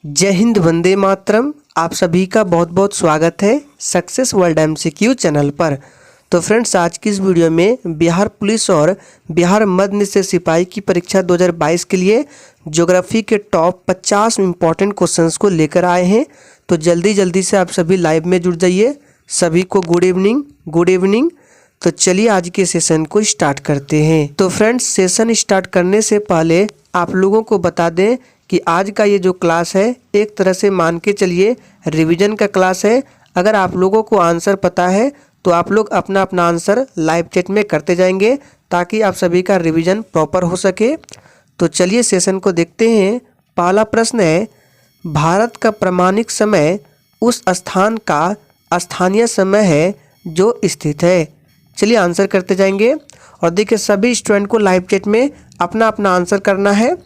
जय हिंद, वंदे मातरम। आप सभी का बहुत बहुत स्वागत है सक्सेस वर्ल्ड एमसीक्यू चैनल पर। तो फ्रेंड्स, आज की इस वीडियो में बिहार पुलिस और बिहार मध्य निषेध सिपाही की परीक्षा 2022 के लिए ज्योग्राफी के टॉप 50 इम्पॉर्टेंट क्वेश्चंस को लेकर आए हैं। तो जल्दी से आप सभी लाइव में जुड़ जाइए। सभी को गुड इवनिंग। तो चलिए आज के सेशन को स्टार्ट करते हैं। तो फ्रेंड्स, सेशन स्टार्ट करने से पहले आप लोगों को बता दें कि आज का ये जो क्लास है एक तरह से मान के चलिए रिवीजन का क्लास है। अगर आप लोगों को आंसर पता है तो आप लोग अपना अपना आंसर लाइव चैट में करते जाएंगे ताकि आप सभी का रिवीजन प्रॉपर हो सके। तो चलिए सेशन को देखते हैं। पहला प्रश्न है, भारत का प्रमाणिक समय उस स्थान का स्थानीय समय है जो स्थित है। चलिए आंसर करते जाएंगे और देखिए सभी स्टूडेंट को लाइव चैट में अपना अपना आंसर करना है।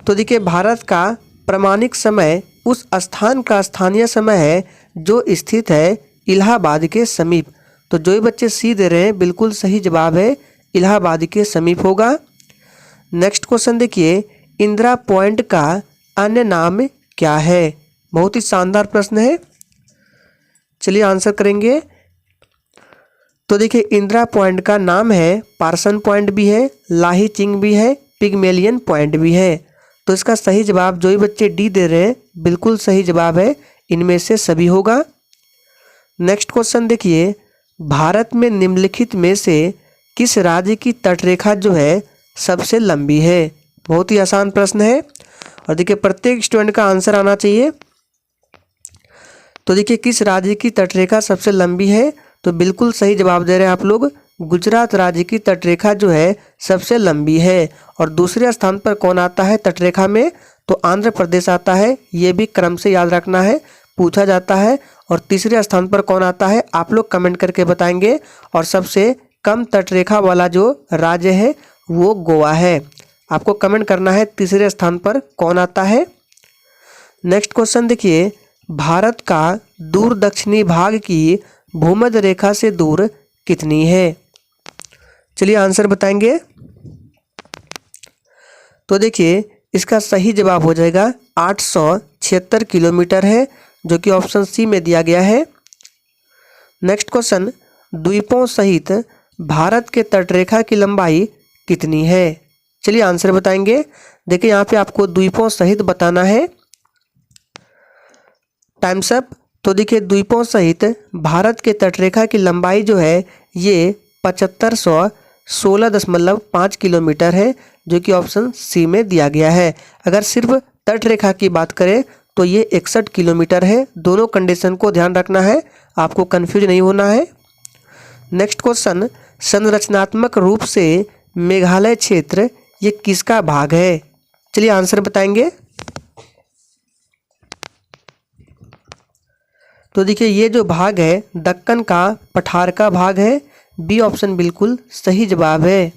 तो देखिए भारत का प्रमाणिक समय उस स्थान का स्थानीय समय है जो स्थित है इलाहाबाद के समीप। तो जो ही बच्चे सी दे रहे हैं बिल्कुल सही जवाब है, इलाहाबाद के समीप होगा। नेक्स्ट क्वेश्चन देखिए, इंदिरा पॉइंट का अन्य नाम क्या है। बहुत ही शानदार प्रश्न है, चलिए आंसर करेंगे। तो देखिए इंदिरा पॉइंट का नाम है पार्सन पॉइंट भी है, लाही चिंग भी है, पिगमेलियन पॉइंट भी है। तो इसका सही जवाब जो ही बच्चे डी दे रहे हैं बिल्कुल सही जवाब है, इनमें से सभी होगा। नेक्स्ट क्वेश्चन देखिए, भारत में निम्नलिखित में से किस राज्य की तटरेखा जो है सबसे लंबी है। बहुत ही आसान प्रश्न है और देखिए प्रत्येक स्टूडेंट का आंसर आना चाहिए। तो देखिए किस राज्य की तटरेखा सबसे लंबी है, तो बिल्कुल सही जवाब दे रहे हैं आप लोग। गुजरात राज्य की तटरेखा जो है सबसे लंबी है। और दूसरे स्थान पर कौन आता है तटरेखा में, तो आंध्र प्रदेश आता है। ये भी क्रम से याद रखना है, पूछा जाता है। और तीसरे स्थान पर कौन आता है आप लोग कमेंट करके बताएंगे। और सबसे कम तटरेखा वाला जो राज्य है वो गोवा है। आपको कमेंट करना है तीसरे स्थान पर कौन आता है। नेक्स्ट क्वेश्चन देखिए, भारत का दूर दक्षिणी भाग की भूमध्य रेखा से दूर कितनी है। चलिए आंसर बताएंगे। तो देखिए इसका सही जवाब हो जाएगा 876 किलोमीटर है, जो कि ऑप्शन सी में दिया गया है। नेक्स्ट क्वेश्चन, द्वीपों सहित भारत के तटरेखा की लंबाई कितनी है। चलिए आंसर बताएंगे। देखिए यहाँ पे आपको द्वीपों सहित बताना है। Times up. तो देखिए द्वीपों सहित भारत के तटरेखा की लंबाई जो है ये 7516.5 किलोमीटर है, जो कि ऑप्शन सी में दिया गया है। अगर सिर्फ तटरेखा की बात करें तो ये 61 किलोमीटर है। दोनों कंडीशन को ध्यान रखना है, आपको कंफ्यूज नहीं होना है। नेक्स्ट क्वेश्चन, संरचनात्मक रूप से मेघालय क्षेत्र ये किसका भाग है। चलिए आंसर बताएंगे। तो देखिए ये जो भाग है दक्कन का पठार का भाग है। बी ऑप्शन बिल्कुल सही जवाब है।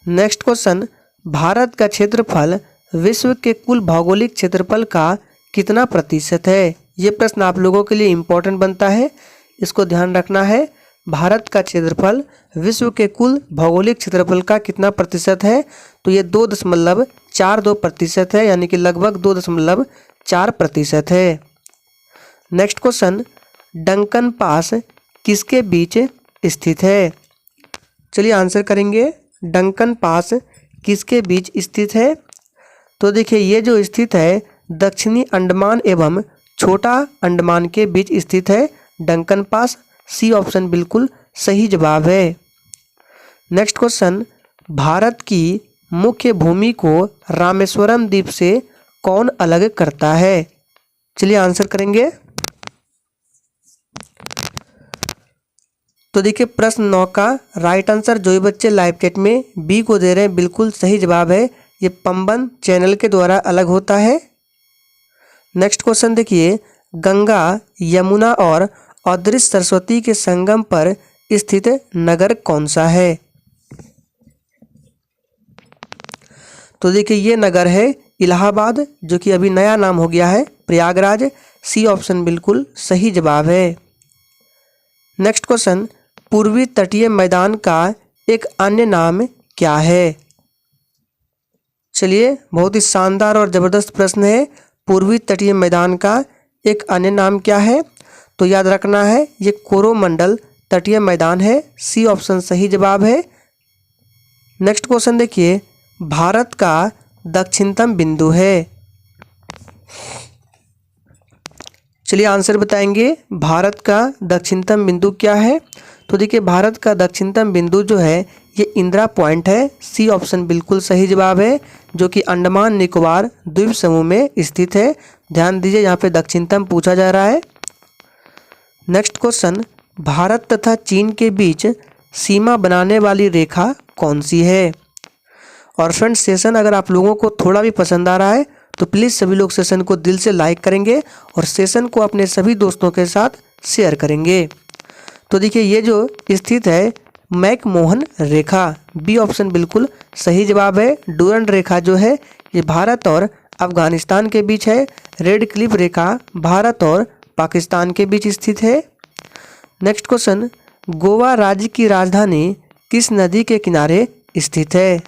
नेक्स्ट क्वेश्चन, भारत का क्षेत्रफल विश्व के कुल भौगोलिक क्षेत्रफल का कितना प्रतिशत है। ये प्रश्न आप लोगों के लिए इम्पोर्टेंट बनता है, इसको ध्यान रखना है। भारत का क्षेत्रफल विश्व के कुल भौगोलिक क्षेत्रफल का कितना प्रतिशत है, तो ये 2.42% है, यानी कि लगभग 2.4% है। नेक्स्ट क्वेश्चन, डंकन पास किसके बीच स्थित है। चलिए आंसर करेंगे। डंकन पास किसके बीच स्थित है। तो देखिए ये जो स्थित है दक्षिणी अंडमान एवं छोटा अंडमान के बीच स्थित है डंकन पास। सी ऑप्शन बिल्कुल सही जवाब है। नेक्स्ट क्वेश्चन, भारत की मुख्य भूमि को रामेश्वरम द्वीप से कौन अलग करता है। चलिए आंसर करेंगे। तो देखिए प्रश्न 9 का राइट आंसर जो ही बच्चे लाइव चैट में बी को दे रहे हैं बिल्कुल सही जवाब है। ये पंबन चैनल के द्वारा अलग होता है। नेक्स्ट क्वेश्चन देखिए, गंगा यमुना और अदृश्य सरस्वती के संगम पर स्थित नगर कौन सा है। तो देखिए ये नगर है इलाहाबाद, जो कि अभी नया नाम हो गया है प्रयागराज। सी ऑप्शन बिल्कुल सही जवाब है। नेक्स्ट क्वेश्चन, पूर्वी तटीय मैदान का एक अन्य नाम क्या है। चलिए बहुत ही शानदार और ज़बरदस्त प्रश्न है। पूर्वी तटीय मैदान का एक अन्य नाम क्या है? तो याद रखना है ये कोरोमंडल तटीय मैदान है। सी ऑप्शन सही जवाब है। नेक्स्ट क्वेश्चन देखिए, भारत का दक्षिणतम बिंदु है। चलिए आंसर बताएंगे, भारत का दक्षिणतम बिंदु क्या है? तो देखिए भारत का दक्षिणतम बिंदु जो है ये इंदिरा पॉइंट है। सी ऑप्शन बिल्कुल सही जवाब है, जो कि अंडमान निकोबार द्वीप समूह में स्थित है। ध्यान दीजिए यहाँ पे दक्षिणतम पूछा जा रहा है। नेक्स्ट क्वेश्चन, भारत तथा चीन के बीच सीमा बनाने वाली रेखा कौन सी है? और फ्रेंड्स सेशन अगर आप लोगों को थोड़ा भी पसंद आ रहा है तो प्लीज़ सभी लोग सेशन को दिल से लाइक करेंगे और सेशन को अपने सभी दोस्तों के साथ शेयर करेंगे। तो देखिए ये जो स्थित है मैकमोहन रेखा, बी ऑप्शन बिल्कुल सही जवाब है। डूरंड रेखा जो है ये भारत और अफगानिस्तान के बीच है। रेड क्लिफ रेखा भारत और पाकिस्तान के बीच स्थित है। नेक्स्ट क्वेश्चन, गोवा राज्य की राजधानी किस नदी के किनारे स्थित है?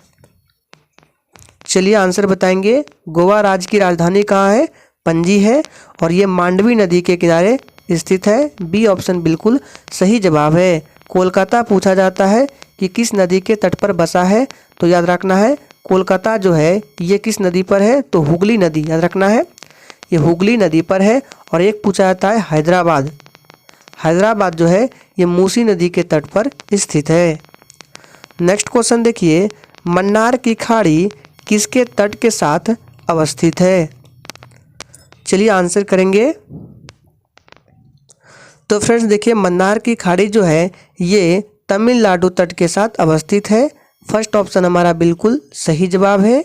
चलिए आंसर बताएंगे, गोवा राज्य की राजधानी कहाँ है? पणजी है और ये मांडवी नदी के किनारे स्थित है। बी ऑप्शन बिल्कुल सही जवाब है। कोलकाता पूछा जाता है कि किस नदी के तट पर बसा है, तो याद रखना है कोलकाता जो है ये किस नदी पर है? तो हुगली नदी, याद रखना है ये हुगली नदी पर है। और एक पूछा जाता है हैदराबाद, हैदराबाद जो है ये मूसी नदी के तट पर स्थित है। नेक्स्ट क्वेश्चन देखिए, मन्नार की खाड़ी किसके तट के साथ अवस्थित है? चलिए आंसर करेंगे। तो फ्रेंड्स देखिए मन्नार की खाड़ी जो है ये तमिलनाडु तट के साथ अवस्थित है। फर्स्ट ऑप्शन हमारा बिल्कुल सही जवाब है।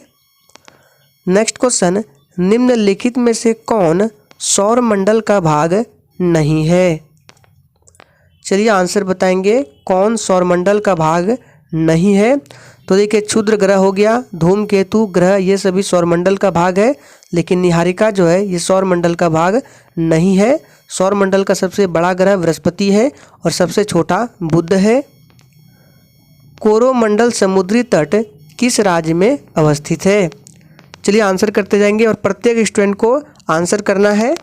नेक्स्ट क्वेश्चन, निम्नलिखित में से कौन सौर मंडल का भाग नहीं है? चलिए आंसर बताएंगे, कौन सौर मंडल का भाग नहीं है? तो देखिए क्षुद्र ग्रह हो गया, धूमकेतु ग्रह, ये सभी सौरमंडल का भाग है, लेकिन निहारिका जो है ये सौरमंडल का भाग नहीं है। सौरमंडल का सबसे बड़ा ग्रह बृहस्पति है और सबसे छोटा बुध है। कोरोमंडल समुद्री तट किस राज्य में अवस्थित है? चलिए आंसर करते जाएंगे और प्रत्येक स्टूडेंट को आंसर करना है।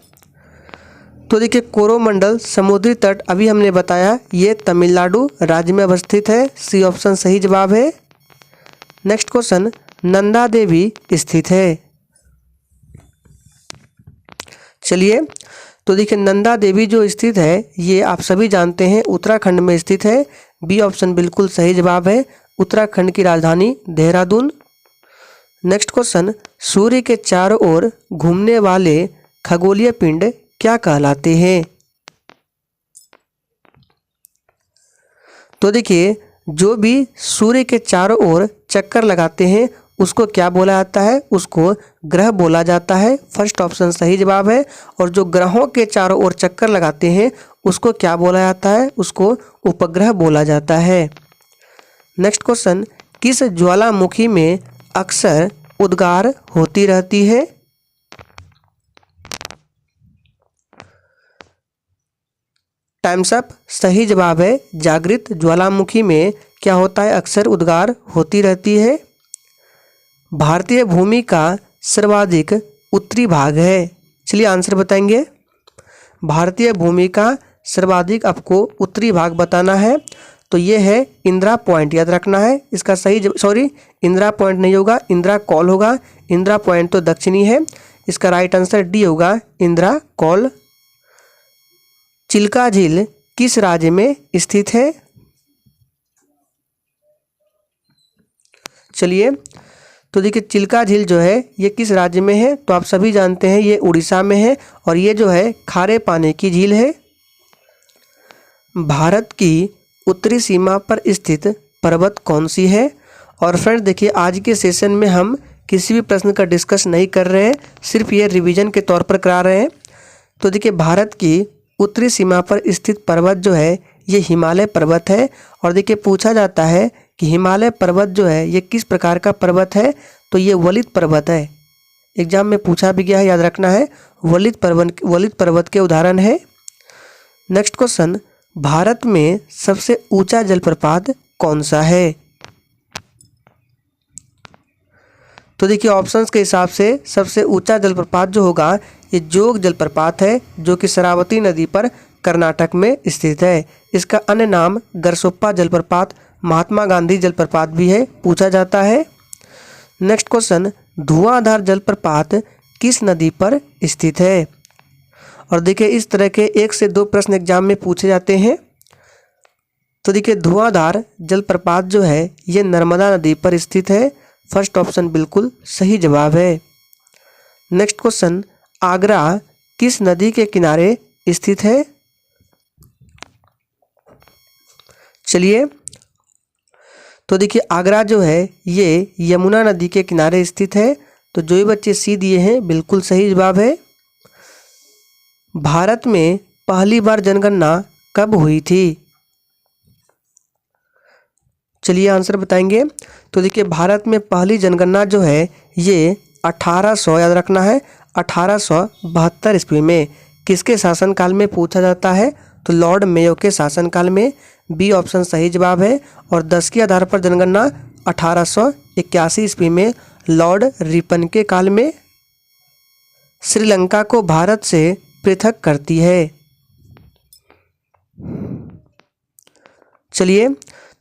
तो देखिए कोरोमंडल समुद्री तट अभी हमने बताया ये तमिलनाडु राज्य में अवस्थित है। सी ऑप्शन सही जवाब है। नेक्स्ट क्वेश्चन, नंदा देवी स्थित है। चलिए तो देखिए नंदा देवी जो स्थित है ये आप सभी जानते हैं उत्तराखंड में स्थित है। बी ऑप्शन बिल्कुल सही जवाब है। उत्तराखंड की राजधानी देहरादून। नेक्स्ट क्वेश्चन, सूर्य के चारों ओर घूमने वाले खगोलीय पिंड क्या कहलाते हैं? तो देखिए जो भी सूर्य के चारों ओर चक्कर लगाते हैं उसको क्या बोला जाता है? उसको ग्रह बोला जाता है। फर्स्ट ऑप्शन सही जवाब है। और जो ग्रहों के चारों ओर चक्कर लगाते हैं उसको क्या बोला जाता है? उसको उपग्रह बोला जाता है। नेक्स्ट क्वेश्चन, किस ज्वालामुखी में अक्सर उद्गार होती रहती है? टाइम्स अप, सही जवाब है जागृत ज्वालामुखी में क्या होता है? अक्सर उद्गार होती रहती है। भारतीय भूमि का सर्वाधिक उत्तरी भाग है। चलिए आंसर बताएंगे। भारतीय भूमि का सर्वाधिक आपको उत्तरी भाग बताना है, तो ये है इंदिरा पॉइंट, याद रखना है इसका सही सॉरी इंदिरा पॉइंट नहीं होगा, इंदिरा कॉल होगा। इंदिरा पॉइंट तो दक्षिणी है, इसका राइट आंसर डी होगा इंदिरा कॉल। चिल्का झील किस राज्य में स्थित है? चलिए तो देखिए चिल्का झील जो है ये किस राज्य में है? तो आप सभी जानते हैं ये उड़ीसा में है और ये जो है खारे पानी की झील है। भारत की उत्तरी सीमा पर स्थित पर्वत कौन सी है? और फ्रेंड्स देखिए आज के सेशन में हम किसी भी प्रश्न का डिस्कस नहीं कर रहे हैं, सिर्फ ये रिवीजन के तौर पर करा रहे हैं। तो देखिए भारत की उत्तरी सीमा पर स्थित पर्वत जो है ये हिमालय पर्वत है। और देखिए पूछा जाता है कि हिमालय पर्वत जो है ये किस प्रकार का पर्वत है? तो ये वलित पर्वत है। एग्जाम में पूछा भी गया है, याद रखना है वलित पर्वत के उदाहरण है। नेक्स्ट क्वेश्चन, भारत में सबसे ऊंचा जलप्रपात कौन सा है? तो देखिए ऑप्शंस के हिसाब से सबसे ऊंचा जलप्रपात जो होगा ये जोग जलप्रपात है, जो कि शरावती नदी पर कर्नाटक में स्थित है। इसका अन्य नाम गरसोप्पा जलप्रपात, महात्मा गांधी जलप्रपात भी है, पूछा जाता है। नेक्स्ट क्वेश्चन, धुआंधार जलप्रपात किस नदी पर स्थित है? और देखिए इस तरह के 1 से 2 प्रश्न एग्जाम में पूछे जाते हैं। तो देखिए धुआंधार जलप्रपात जो है ये नर्मदा नदी पर स्थित है। फर्स्ट ऑप्शन बिल्कुल सही जवाब है। नेक्स्ट क्वेश्चन, आगरा किस नदी के किनारे स्थित है? चलिए, तो देखिए आगरा जो है ये यमुना नदी के किनारे स्थित है। तो जो भी बच्चे सी दिए हैं बिल्कुल सही जवाब है। भारत में पहली बार जनगणना कब हुई थी? चलिए आंसर बताएंगे। तो देखिए भारत में पहली जनगणना जो है ये 1800, याद रखना है, 1872 ईस्वी में किसके शासनकाल में पूछा जाता है? तो लॉर्ड मेयो के शासनकाल में। बी ऑप्शन सही जवाब है। और 10 के आधार पर जनगणना 1881 ईस्वी में लॉर्ड रिपन के काल में। श्रीलंका को भारत से पृथक करती है। चलिए,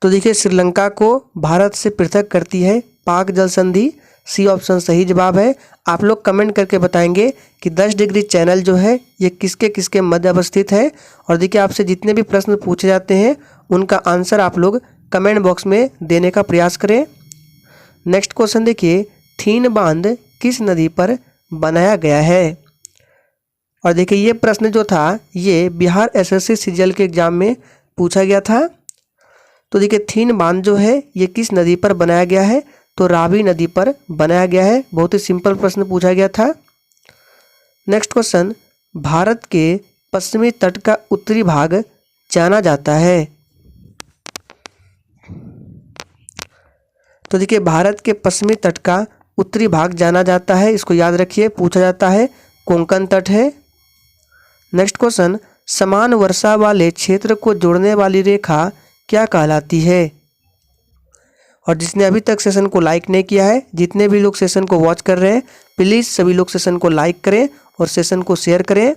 तो देखिए श्रीलंका को भारत से पृथक करती है पाक जल संधि। सी ऑप्शन सही जवाब है। आप लोग कमेंट करके बताएंगे कि 10 डिग्री चैनल जो है ये किसके किसके मध्य अवस्थित है। और देखिए आपसे जितने भी प्रश्न पूछे जाते हैं उनका आंसर आप लोग कमेंट बॉक्स में देने का प्रयास करें। नेक्स्ट क्वेश्चन देखिए, थीन बांध किस नदी पर बनाया गया है? और देखिए ये प्रश्न जो था ये बिहार एसएससी सीजीएल के एग्जाम में पूछा गया था। तो देखिए थीन बांध जो है ये किस नदी पर बनाया गया है? तो रावी नदी पर बनाया गया है। बहुत ही सिंपल प्रश्न पूछा गया था। नेक्स्ट क्वेश्चन, भारत के पश्चिमी तट का उत्तरी भाग जाना जाता है। तो देखिए भारत के पश्चिमी तट का उत्तरी भाग जाना जाता है, इसको याद रखिए, पूछा जाता है, कोंकण तट है। नेक्स्ट क्वेश्चन, समान वर्षा वाले क्षेत्र को जोड़ने वाली रेखा क्या कहलाती है? और जिसने अभी तक सेशन को लाइक नहीं किया है, जितने भी लोग सेशन को वॉच कर रहे हैं, प्लीज़ सभी लोग सेशन को लाइक करें और सेशन को शेयर करें।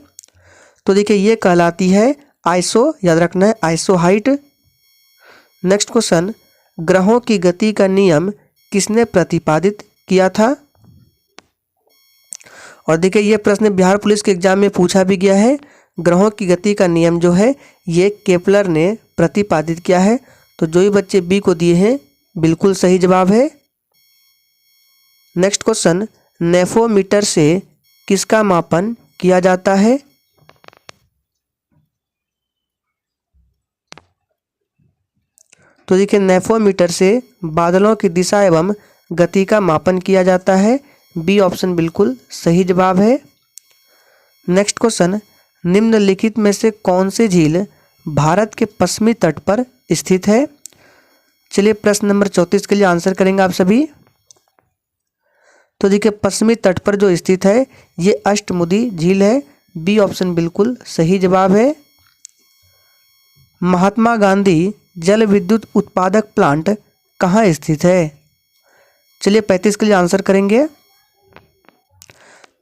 तो देखिए ये कहलाती है आइसो, याद रखना है, आइसो हाइट। नेक्स्ट क्वेश्चन, ग्रहों की गति का नियम किसने प्रतिपादित किया था? और देखिए ये प्रश्न बिहार पुलिस के एग्जाम में पूछा भी गया है। ग्रहों की गति का नियम जो है ये केपलर ने प्रतिपादित किया है। तो जो भी बच्चे बी को दिए हैं बिल्कुल सही जवाब है। नेक्स्ट क्वेश्चन, नेफोमीटर से किसका मापन किया जाता है? तो देखिए नेफोमीटर से बादलों की दिशा एवं गति का मापन किया जाता है। बी ऑप्शन बिल्कुल सही जवाब है। नेक्स्ट क्वेश्चन, निम्नलिखित में से कौन सी झील भारत के पश्चिमी तट पर स्थित है? चलिए प्रश्न नंबर 34 के लिए आंसर करेंगे आप सभी। तो देखिए पश्चिमी तट पर जो स्थित है ये अष्टमुदी झील है। बी ऑप्शन बिल्कुल सही जवाब है। महात्मा गांधी जल विद्युत उत्पादक प्लांट कहाँ स्थित है? चलिए 35 के लिए आंसर करेंगे।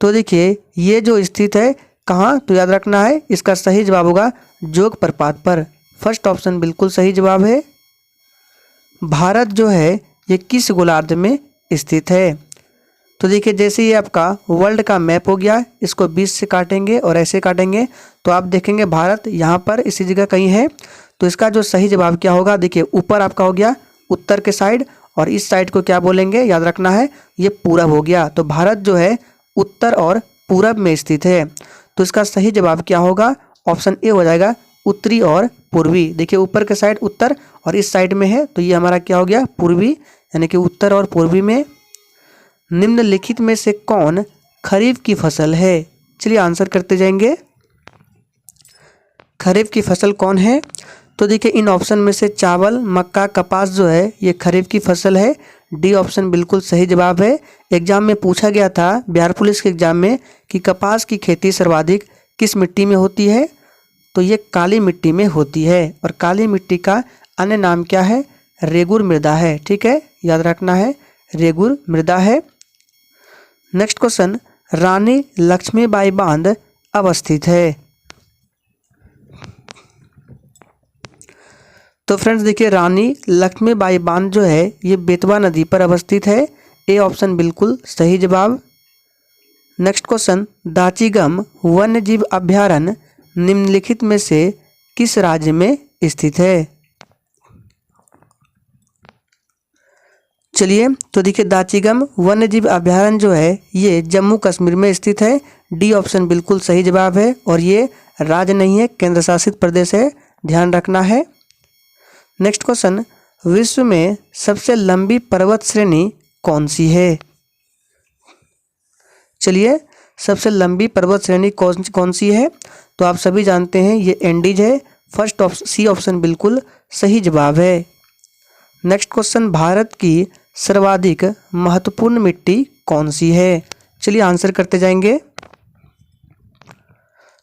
तो देखिए ये जो स्थित है कहाँ, तो याद रखना है इसका सही जवाब होगा जोग प्रपात पर। फर्स्ट ऑप्शन बिल्कुल सही जवाब है। भारत जो है ये किस गोलार्ध में स्थित है? तो देखिए जैसे ये आपका वर्ल्ड का मैप हो गया, इसको 20 से काटेंगे और ऐसे काटेंगे तो आप देखेंगे भारत यहाँ पर इसी जगह कहीं है। तो इसका जो सही जवाब क्या होगा, देखिए ऊपर आपका हो गया उत्तर के साइड और इस साइड को क्या बोलेंगे, याद रखना है ये पूरब हो गया। तो भारत जो है उत्तर और पूरब में स्थित है। तो इसका सही जवाब क्या होगा, ऑप्शन ए हो जाएगा उत्तरी और पूर्वी। देखिए ऊपर के साइड उत्तर और इस साइड में है तो ये हमारा क्या हो गया पूर्वी, यानी कि उत्तर और पूर्वी में। निम्नलिखित में से कौन खरीफ की फसल है? चलिए आंसर करते जाएंगे। खरीफ की फसल कौन है? तो देखिए इन ऑप्शन में से चावल, मक्का, कपास जो है ये खरीफ की फसल है। डी ऑप्शन बिल्कुल सही जवाब है। एग्जाम में पूछा गया था बिहार पुलिस के एग्जाम में कि कपास की खेती सर्वाधिक किस मिट्टी में होती है? तो ये काली मिट्टी में होती है। और काली मिट्टी का अन्य नाम क्या है? रेगुर मृदा है। ठीक है, याद रखना है रेगुर मृदा है। नेक्स्ट क्वेश्चन, रानी लक्ष्मीबाई बांध अवस्थित है। तो फ्रेंड्स देखिए, रानी लक्ष्मीबाई बांध जो है ये बेतवा नदी पर अवस्थित है। ए ऑप्शन बिल्कुल सही जवाब। नेक्स्ट क्वेश्चन, दाचीगम वन्य जीव अभयारण्य निम्नलिखित में से किस राज्य में स्थित है? चलिए, तो देखिए दाचीगम वन्य जीव अभयारण्य जो है ये जम्मू कश्मीर में स्थित है। डी ऑप्शन बिल्कुल सही जवाब है, और ये राज्य नहीं है, केंद्र शासित प्रदेश है, ध्यान रखना है। नेक्स्ट क्वेश्चन, विश्व में सबसे लंबी पर्वत श्रेणी कौन सी है? चलिए, सबसे लंबी पर्वत श्रेणी कौन सी है? तो आप सभी जानते हैं ये एंडीज है। फर्स्ट ऑप्शन सी ऑप्शन बिल्कुल सही जवाब है। नेक्स्ट क्वेश्चन, भारत की सर्वाधिक महत्वपूर्ण मिट्टी कौन सी है? चलिए आंसर करते जाएंगे।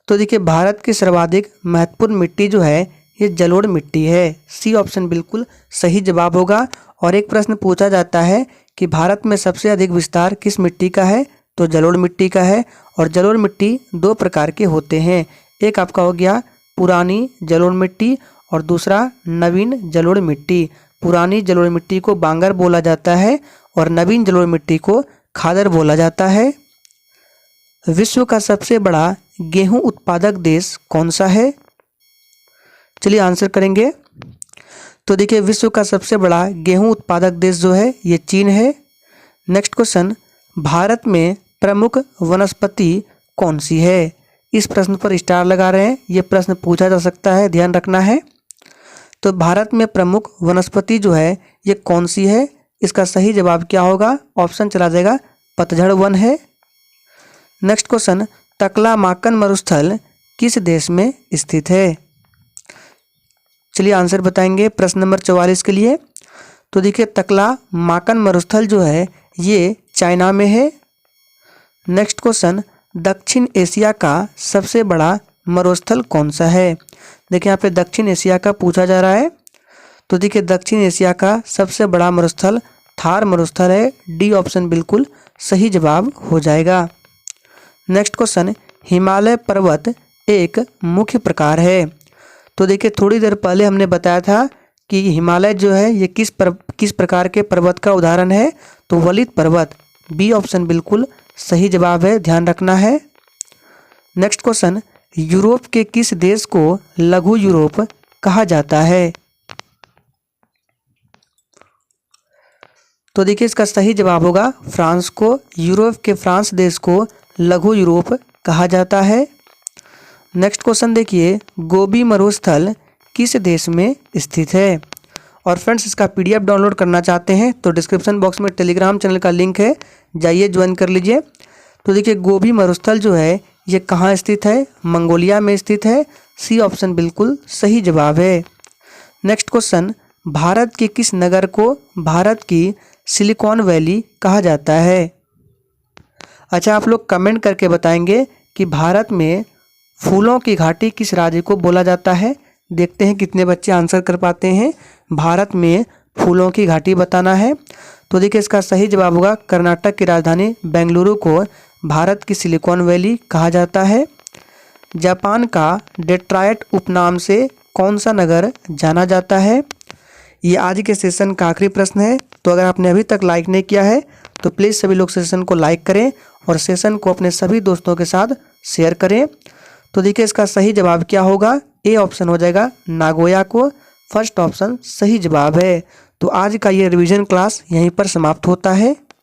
तो देखिए, भारत की सर्वाधिक महत्वपूर्ण मिट्टी जो है ये जलोढ़ मिट्टी है। सी ऑप्शन बिल्कुल सही जवाब होगा। और एक प्रश्न पूछा जाता है कि भारत में सबसे अधिक विस्तार किस मिट्टी का है? तो जलोढ़ मिट्टी का है। और जलोढ़ मिट्टी दो प्रकार के होते हैं, एक आपका हो गया पुरानी जलोढ़ मिट्टी और दूसरा नवीन जलोढ़ मिट्टी। पुरानी जलोढ़ मिट्टी को बांगर बोला जाता है और नवीन जलोढ़ मिट्टी को खादर बोला जाता है। विश्व का सबसे बड़ा गेहूं उत्पादक देश कौन सा है? चलिए आंसर करेंगे। तो देखिए, विश्व का सबसे बड़ा गेहूं उत्पादक देश जो है ये चीन है। नेक्स्ट क्वेश्चन, भारत में प्रमुख वनस्पति कौन सी है? इस प्रश्न पर स्टार लगा रहे हैं, ये प्रश्न पूछा जा सकता है, ध्यान रखना है। तो भारत में प्रमुख वनस्पति जो है ये कौन सी है? इसका सही जवाब क्या होगा? ऑप्शन चला जाएगा पतझड़ वन है। नेक्स्ट क्वेश्चन, तकला-माकन मरुस्थल किस देश में स्थित है? चलिए आंसर बताएंगे प्रश्न नंबर 44 के लिए। तो देखिए, तकला-माकन मरुस्थल जो है ये चाइना में है। नेक्स्ट क्वेश्चन, दक्षिण एशिया का सबसे बड़ा मरुस्थल कौन सा है? देखिए, यहाँ पे दक्षिण एशिया का पूछा जा रहा है। तो देखिए, दक्षिण एशिया का सबसे बड़ा मरुस्थल थार मरुस्थल है। डी ऑप्शन बिल्कुल सही जवाब हो जाएगा। नेक्स्ट क्वेश्चन, हिमालय पर्वत एक मुख्य प्रकार है। तो देखिए, थोड़ी देर पहले हमने बताया था कि हिमालय जो है ये किस प्रकार के पर्वत का उदाहरण है? तो वलित पर्वत। बी ऑप्शन बिल्कुल सही जवाब है, ध्यान रखना है। नेक्स्ट क्वेश्चन, यूरोप के किस देश को लघु यूरोप कहा जाता है? तो देखिए, इसका सही जवाब होगा फ्रांस को। यूरोप के फ्रांस देश को लघु यूरोप कहा जाता है। नेक्स्ट क्वेश्चन देखिए, गोबी मरुस्थल किस देश में स्थित है? और फ्रेंड्स, इसका पीडीएफ डाउनलोड करना चाहते हैं तो डिस्क्रिप्शन बॉक्स में टेलीग्राम चैनल का लिंक है, जाइए ज्वाइन कर लीजिए। तो देखिए, गोबी मरुस्थल जो है ये कहाँ स्थित है? मंगोलिया में स्थित है। सी ऑप्शन बिल्कुल सही जवाब है। नेक्स्ट क्वेश्चन, भारत के किस नगर को भारत की सिलिकॉन वैली कहा जाता है? अच्छा, आप लोग कमेंट करके बताएंगे कि भारत में फूलों की घाटी किस राज्य को बोला जाता है। देखते हैं कितने बच्चे आंसर कर पाते हैं। भारत में फूलों की घाटी बताना है। तो देखिए, इसका सही जवाब होगा कर्नाटक की राजधानी बेंगलुरु को भारत की सिलिकॉन वैली कहा जाता है। जापान का डेट्रॉयट उपनाम से कौन सा नगर जाना जाता है? ये आज के सेशन का आखिरी प्रश्न है। तो अगर आपने अभी तक लाइक नहीं किया है तो प्लीज़ सभी लोग सेशन को लाइक करें और सेशन को अपने सभी दोस्तों के साथ शेयर करें। तो देखिए, इसका सही जवाब क्या होगा? ए ऑप्शन हो जाएगा नागोया को। फर्स्ट ऑप्शन सही जवाब है। तो आज का ये रिवीजन क्लास यहीं पर समाप्त होता है।